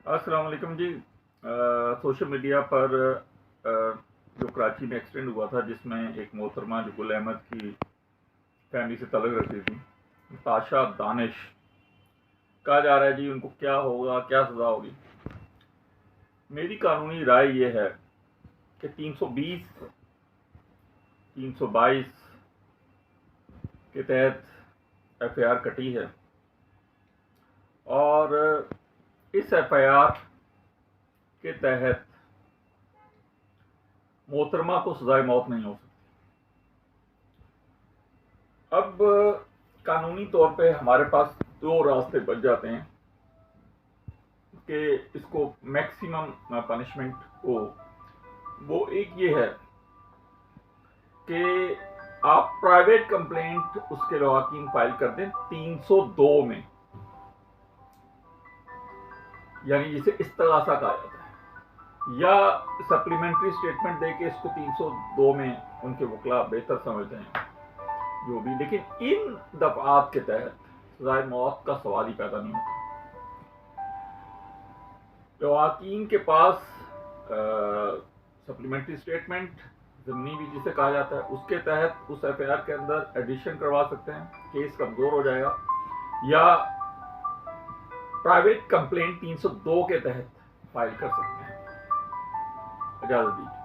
अस्सलाम वालेकुम जी। Social media पर जो कराची में एक्सीडेंट हुआ था जिसमें एक मोहतरमा जो गुल अहमद की फैमिली से तल्लुक़ रखती थी, ताशा दानिश, कहा जा रहा है जी उनको क्या होगा, क्या सज़ा होगी। मेरी कानूनी राय ये है कि 320 322 के तहत FIR कटी है और इस FIR के तहत मोहतरमा को सजाए मौत नहीं हो सकती। अब कानूनी तौर पे हमारे पास दो रास्ते बच जाते हैं कि इसको मैक्सिमम पनिशमेंट हो। वो एक ये है कि आप प्राइवेट कंप्लेंट उसके लवाकिन फाइल कर दें 302 में, यानी जिसे इस्तगासा कहा जाता है, या सप्लीमेंट्री स्टेटमेंट दे के इसको 302 में उनके वकला बेहतर समझते हैं जो भी। लेकिन इन दफात के तहत सजाए मौत का सवाल ही पैदा नहीं होता। लवाकिन के पास सप्लीमेंट्री स्टेटमेंट, ज़मीनी भी जिसे कहा जाता है, उसके तहत उस FIR के अंदर एडिशन करवा सकते हैं, केस कमज़ोर हो जाएगा, या प्राइवेट कंप्लेंट 302 के तहत फाइल कर सकते हैं। इजाज़त दीजिए।